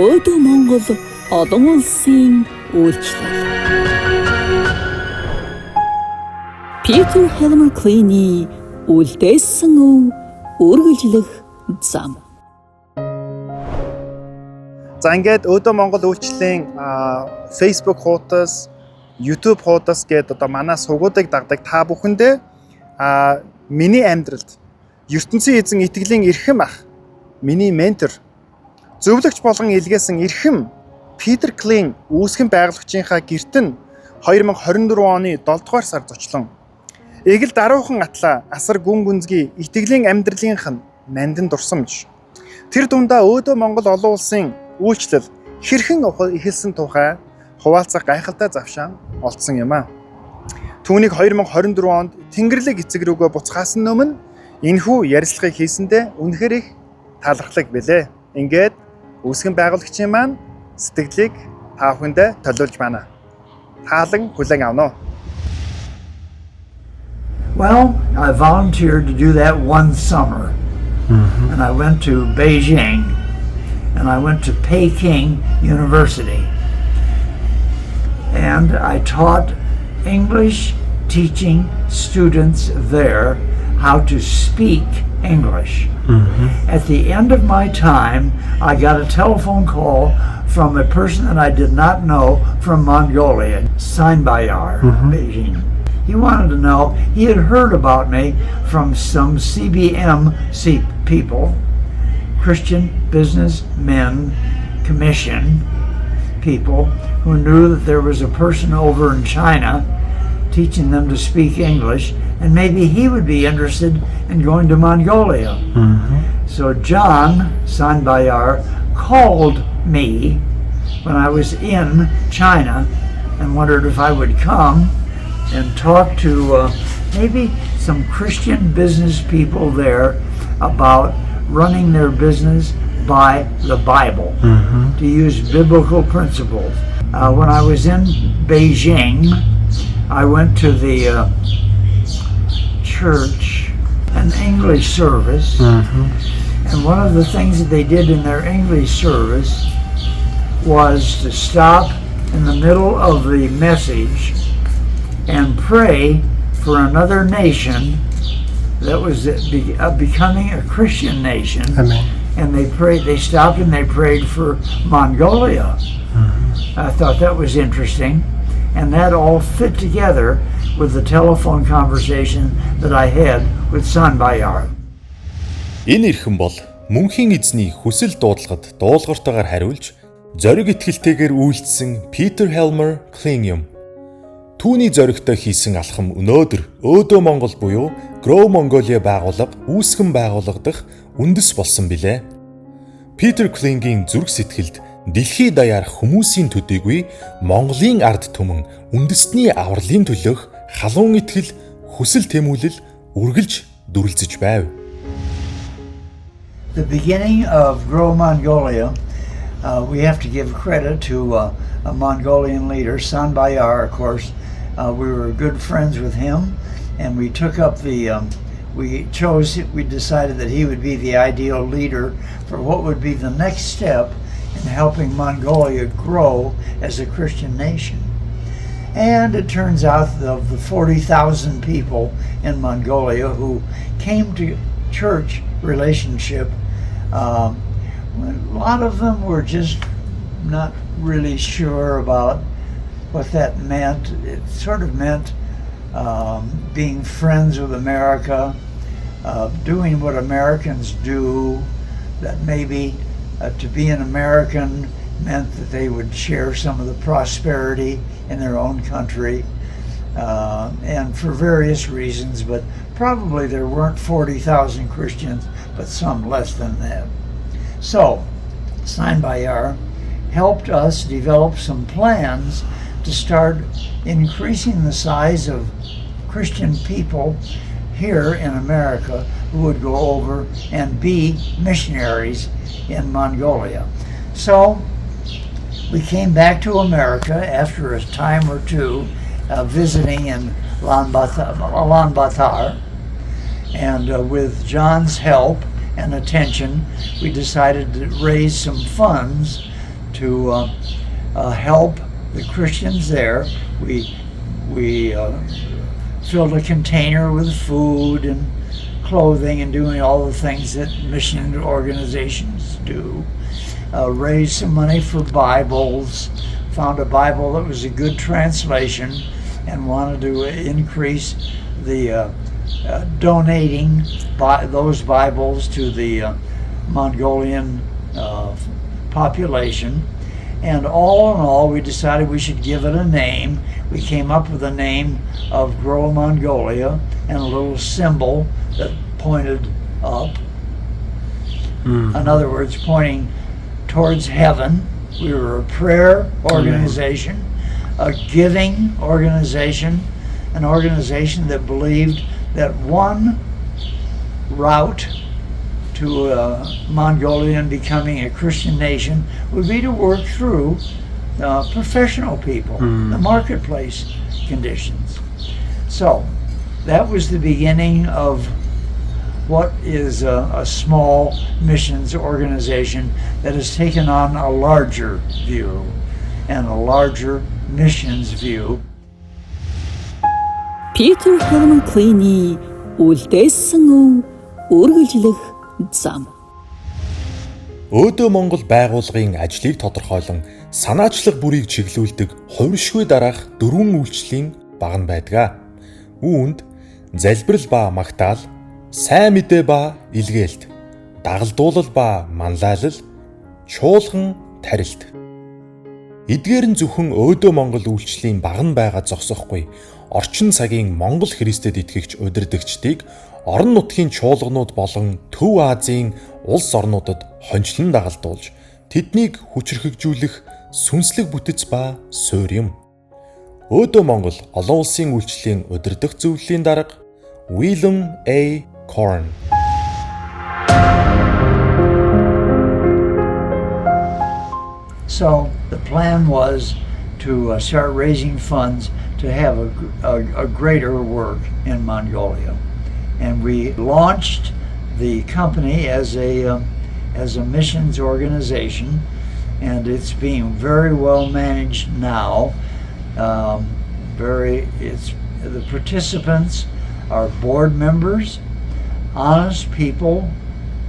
Өөдөө Монгол олон улсын үйлчлэл. Peter Helmer Cleany үлдээсэн өв үргэлжлэх зам. За ингээд Өөдөө Монгол үйлчлэлийн Facebook хуудас, YouTube хуудас гээд одоо манай сугуудыг дагдаг та бүхэндээ миний амьдралд ертөнцийн эзэн итгэлийн эрхэм ах, миний ментор, зөвлөгч болгон илгээсэн эрхэм Peter Cleany үүсгэн байгуулагчийнхаа гэрт нь 2024 оны 7 дугаар сар зочлон Эгэл даруухан атла асар гүн гүнзгий итгэлийн амьдралынх нь нандин дурсамж. Тэр дундаа Өөдөө Монгол олон улсын үйлчлэл хэрхэн эхэлсэн тухай хуваалцах гайхалтай завшаан олдсон юм а. Түүнийг 2024 онд Тэнгэрлэг эцэг рүүгөө буцхаасан өмнө энэхүү ярилцлагыг хийсэндээ үнэхээр их талархлаг билээ. Ингээд үүсгэн байгуулагчийн маань сэтгэлийг та бүхэндээ төлөөлж байна. Таалан хүлээн авна уу? Well, I volunteered to do that one summer. And I went to Beijing and I went to Peking University. And I taught English teaching students there how to speak English. At the end of my time, I got a telephone call from a person that I did not know from Mongolia, Sanbayar, Beijing. He wanted to know, he had heard about me from some CBM people, Christian Businessmen Commission people, who knew that there was a person over in China teaching them to speak English, and maybe he would be interested in going to Mongolia. So John Sanbayar called me when I was in China and wondered if I would come and talk to maybe some Christian business people there about running their business by the Bible, to use biblical principles. When I was in Beijing, I went to the church, an English service, and one of the things that they did in their English service was to stop in the middle of the message and pray for another nation that was becoming a Christian nation. Amen. And they stopped and they prayed for Mongolia. I thought that was interesting. And that all fit together with the telephone conversation that I had with Sanbayar. Энэ эрхэм бол мөнхийн эзний хүсэл дуудлагад дуулууртайгаар хариулж, зориг итгэлтэйгээр үйлдсэн Peter Helmer Cleany юм. Түүний зоригтой хийсэн алхам өнөөдөр Өөдөө Монгол буюу Grow Mongolia байгууллага үүсгэн байгуулагдах үндэс болсон билээ. Peter Cleany-гийн зүрх сэтгэлд дэлхийд даяар хүмүүсийн төдийгүй Монголын ард түмэн үндэстний авралын төлөөх халуун итгэл, хүсэл тэмүүлэл үргэлж дүрлзэж байв. The beginning of Grow Mongolia, we have to give credit to a Mongolian leader, Sanbayar, of course. We were good friends with him, and we took up we decided that he would be the ideal leader for what would be the next step in helping Mongolia grow as a Christian nation. And it turns out of the 40,000 people in Mongolia who came to church relationship, a lot of them were just not really sure about what that meant. It sort of meant being friends with America, doing what Americans do, that maybe to be an American meant that they would share some of the prosperity in their own country, and for various reasons, but probably there weren't 40,000 Christians, but some less than that. So, Sanbayar helped us develop some plans to start increasing the size of Christian people here in America who would go over and be missionaries in Mongolia. So we came back to America after a time or two visiting in Ulaanbaatar, and with John's help and attention, we decided to raise some funds to help the Christians there. We filled a container with food and clothing and doing all the things that mission organizations do. Raised some money for Bibles, found a Bible that was a good translation, and wanted to increase the donating those Bibles to the Mongolian population. And all in all, we decided we should give it a name. We came up with the name of Grow Mongolia and a little symbol that pointed up. In other words, pointing towards heaven. We were a prayer organization, a giving organization, an organization that believed that one route to Mongolia and becoming a Christian nation would be to work through professional people, the marketplace conditions. So that was the beginning of what is a small missions organization that has taken on a larger view and a larger missions view. Peter Helman Klein-ий үлдээсэн өв үргэлжлэх зам. Өөдөө Монгол байгууллагын ажлыг тодорхойлон санаачлах бүрийг чиглүүлдэг хувиршгүй дараах 4 үйлчлэлийн баг нь байдаг. Үүнд залбирал ба магтаал, сайн мэдээ ба илгээлт, дагалдуулал ба манлайлал, чуулган, тарилт. Эдгээр нь зөвхөн өөдөө Монгол үйлчлэлийн баг нь байгаа зогсохгүй. Орчин цагийн Монгол Христэд итгэгч удирдагчдыг орон нутгийн чуулганууд болон Төв Азийн улс орнуудад хончлон дагалдуулж тэднийг хүчрхэгжүүлэх сүнслэг бүтэц ба суурь юм. Өөдөө Монгол олон улсын үйлчлэлийн удирдах зөвлөлийн дарга William A. Corn. So the plan was to start raising funds to have a greater work in Mongolia. And we launched the company as a missions organization, and it's being very well managed now. The participants are board members, honest people,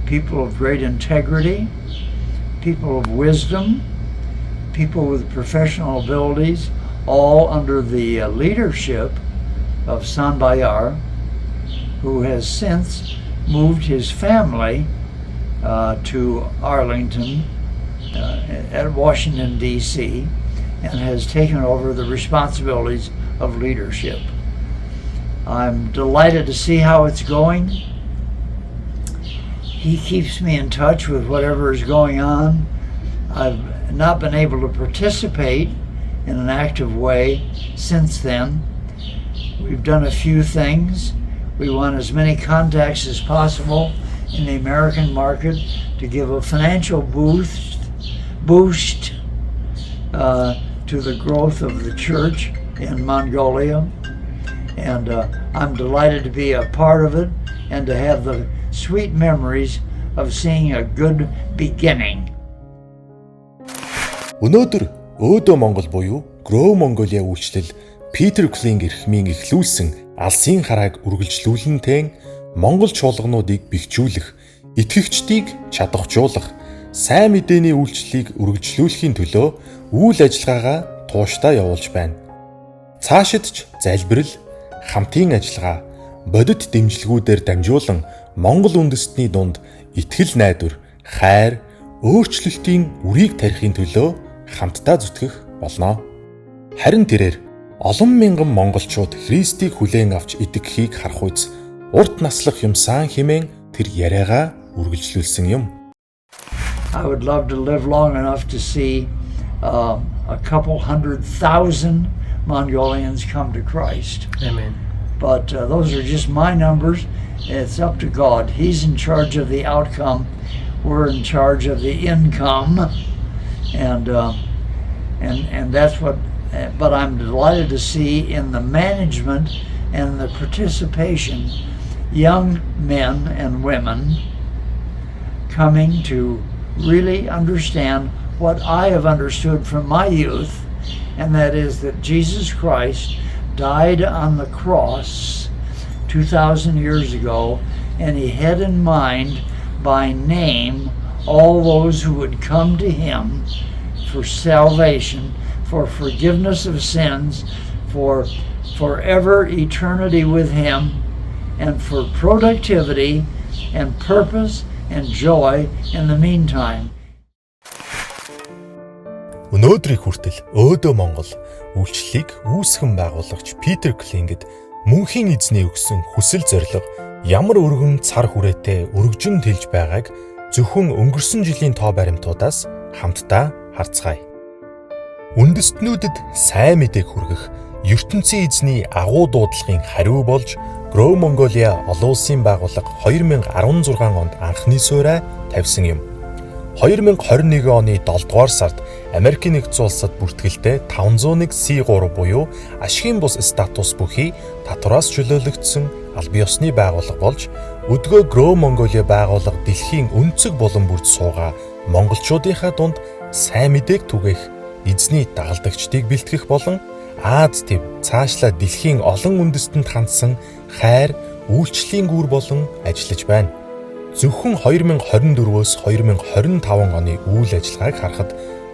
people of great integrity, people of wisdom, people with professional abilities, all under the leadership of San Bayar, who has since moved his family to Arlington at Washington, D.C., and has taken over the responsibilities of leadership. I'm delighted to see how it's going. He keeps me in touch with whatever is going on. I've not been able to participate in an active way since then. We've done a few things. We want as many contacts as possible in the American market to give a financial boost to the growth of the church in Mongolia. And I'm delighted to be a part of it and to have the sweet memories of seeing a good beginning. Өнөөдөр өөдөө Монгол буюу Grow Mongolia үйлчлэл Peter Klein эрхмийн эхлүүлсэн алсын харааг үргэлжлүүлэнтэй Монгол чуулгануудыг бэхжүүлэх, итгэгчдийг чадахжуулах, сайн мэдээний үйлчлэлийг үргэлжлүүлэхийн төлөө үйл ажиллагаагаа тууштай явуулж байна. Цаашид ч залбирал, хамтын ажиллагаа, бодит дэмжлэгүүдээр дамжуулан Монгол үндэстний дунд итгэл найдвар, хайр, өөрчлөлтийн үрийг тарихын төлөө хамтдаа зүтгэх болно. Харин тэрээр олон мянган монголчууд Христийг хүлээн авч идэвхийг харах үз урт наслах юмсан хэмээн тэр яриагаа үргэлжлүүлсэн юм. I would love to live long enough to see a couple 100,000 Mongolians come to Christ. Amen. But those are just my numbers. It's up to God. He's in charge of the outcome. We're in charge of the income, and that's what. But I'm delighted to see in the management and the participation, young men and women coming to really understand what I have understood from my youth, and that is that Jesus Christ died on the cross 2,000 years ago, and he had in mind by name all those who would come to him for salvation, for forgiveness of sins, for forever eternity with him, and for productivity and purpose and joy in the meantime. Өнөөдрийг хүртэл өөдөө Монгол үйлчлэлийг үүсгэн байгуулагч Питер Клингэд мөнхийн эзний өгсөн хүсэл зорилго ямар өргөн цар хүрээтэй өргөжин тэлж байгааг зөвхөн өнгөрсөн жилийн тоо баримтуудаас хамтдаа харцгаая. Үндэстнүүдэд сайн мэдээг хүргэх ертөнцийн эзний агуу дуудлагын хариу болж Grow Mongolia олон улсын байгууллага 2016 онд анхны суурай тавьсан юм. 2021 оны 7 дугаар сард Америкийн нэгдсэн улсад бүртгэлтэй 501(c)3 буюу ашигын бус статус бүхий татвараас чөлөөлөгдсөн албан ёсны байгууллага болж өдгөө Grow Mongolia байгууллага дэлхийн өнцөг булан бүрд суугаа монголчуудынхаа дунд сайн мэдээг түгээх эзний дагалдагчдыг бэлтгэх болон Аз төв цаашлаа дэлхийн олон үндэстэнд хандсан хайр үйлчлэлийн гүр болон ажиллаж байна. Зөвхөн 2024-өөс 2025 оны үйл ажиллагааг харахад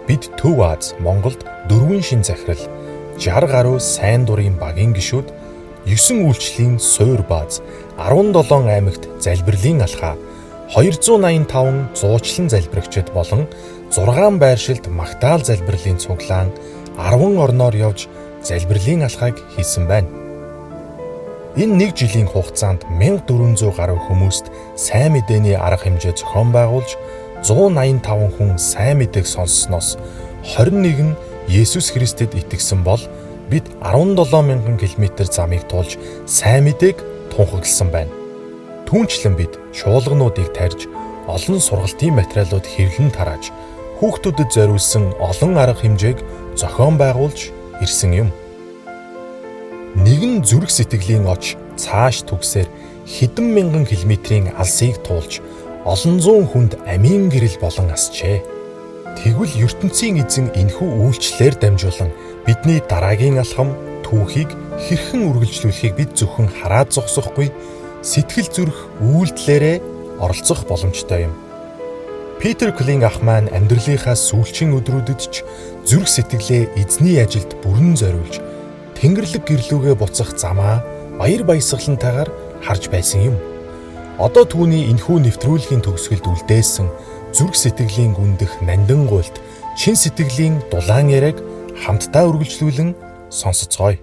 бид Төв Аз Монголд 4 шин захирал, 60 гаруй сайн дурын багийн гишүүд, 9 үйлчлэлийн суур бааз, 17 аймагт залбирлын алхаа, 285 зуучлан залбирагчид болон 6 байршилд магтаал залбирлын цуглаан 10 орноор явж залбирлын алхааг хийсэн байна. Энэ нэг жилийн хугацаанд 1400 гаруй хүмүүст сайн мэдээний арга хэмжээ зохион байгуулж 185 хүн сайн мэдээг сонссноос 21 нь Есүс Христэд итгэсэн бол бид 17,000 км замыг туулж сайн мэдээг тунхагласан байна. Түүнчлэн бид чуулгануудыг тарьж олон сургалтын материалууд хэвлэн тарааж хүүхдүүдэд зориулсан олон арга хэмжээг зохион байгуулж ирсэн юм. Нэгэн зүрх сэтгэлийн оч цааш түгсээр хэдэн мянган километрийн алсыг туулж олон зуун хүнд амийн гэрэл болон асчээ. Тэгвэл ертөнцийн эзэн энэхүү үйлчлэлээр дамжуулан бидний дараагийн алхам түүхийг хэрхэн үргэлжлүүлэхийг бид зөвхөн хараад зогсохгүй сэтгэл зүрх үйлдэлээрээ оролцох боломжтой юм. Питер Клинг ах маань амьдралынхаа сүүлчийн өдрүүдэд ч зүрх сэтгэлээ эзний ажилд бүрэн зориулж Тэнгэрлэг гэрлүүгээ буцах замаа баяр баясгалантайгаар харж байсан юм. Одоо түүний энэхүү нэвтрүүлгийн төгсгөлд үлдээсэн зүрх сэтгэлийн гүндэх нандин гуйлт чин сэтгэлийн дулаан яриаг хамтдаа үргэлжлүүлэн сонсоцгоё.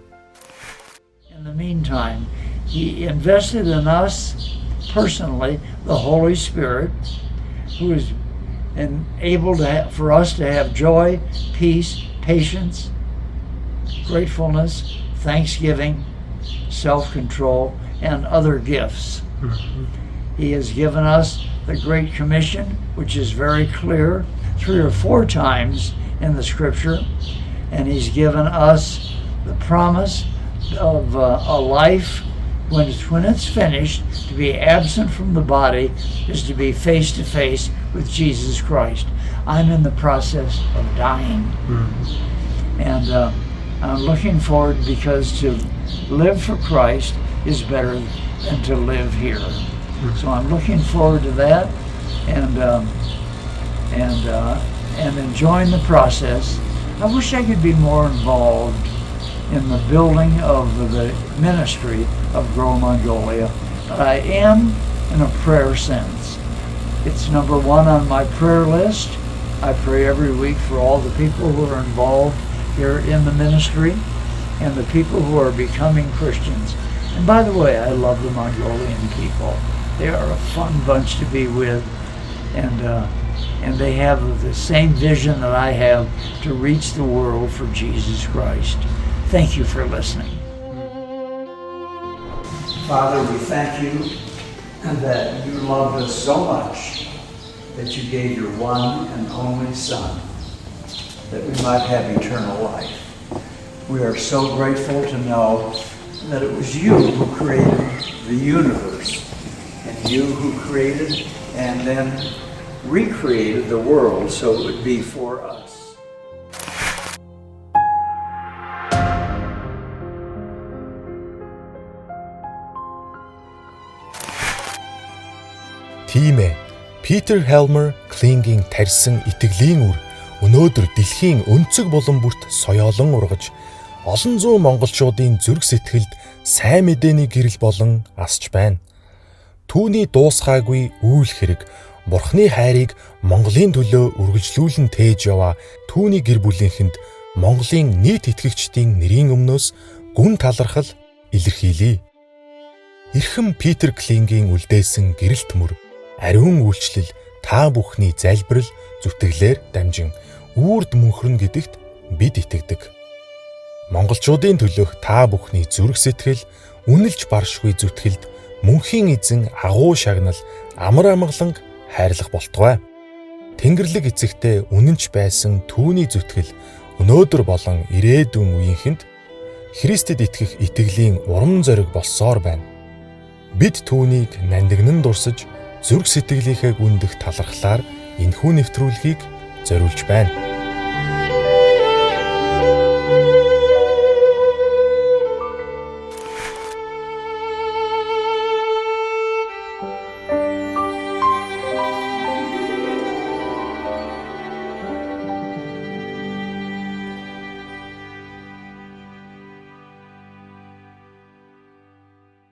In the meantime, he invested in us personally, the Holy Spirit, who is able for us to have joy, peace, patience, gratefulness, thanksgiving, self-control, and other gifts. He has given us the Great Commission, which is very clear 3 or 4 times in the Scripture, and he's given us the promise of a life when it's finished, to be absent from the body is to be face to face with Jesus Christ. I'm in the process of dying, and I'm looking forward, because to live for Christ is better than to live here. So I'm looking forward to that, and enjoying the process. I wish I could be more involved in the building of the ministry of Grow Mongolia, but I am in a prayer sense. It's number 1 on my prayer list. I pray every week for all the people who are involved here in the ministry and the people who are becoming Christians. And by the way, I love the Mongolian people. They are a fun bunch to be with, and they have the same vision that I have to reach the world for Jesus Christ. Thank you for listening. Father, we thank you that you loved us so much that you gave your one and only Son, that we might have eternal life. We are so grateful to know that it was you who created the universe, and you who created and then recreated the world so it would be for us. Тийм ээ. Peter Helmer Kling-ийн тарьсан итгэлийн үр өнөөдөр дэлхийн өнцөг булан бүрт соёолон ургаж олон зуун монголчуудын зүрх сэтгэлд сайн мэдээний гэрэл болон асч байна. Түүний дуусгаагүй үйл хэрэг Бурхны хайрыг Монголын төлөө үргэлжлүүлэн тээж яваа түүний гэр бүлийнхэнд Монголын нийт итгэгчдийн нэрийн өмнөөс гүн талархал илэрхийлье. Эрхэм Питер Kling-ийн үлдээсэн гэрэлт мөр ариун үйлчлэл та бүхний залбирал зүтгэлээр дамжин үрд мөнхрөн гэдэгт бид итгэдэг. Монголчуудын төлөөх та бүхний зүрх сэтгэл, үнэлж баршгүй зүтгэлд мөнхийн эзэн агуу шагнал амар амгалан хайрлах болтугай. Тэнгэрлэг эцэгтэй үнэнч байсан түүний зүтгэл өнөөдөр болон ирээдүйн үеийнхэнд Христэд итгэх итгэлийн урам зориг болсоор байна. Бид түүнийг нандинан дурсаж зүрх сэтгэлийнхээ гүндэх талархлаар энэхүү нэвтрүүлгийг зориулж байна.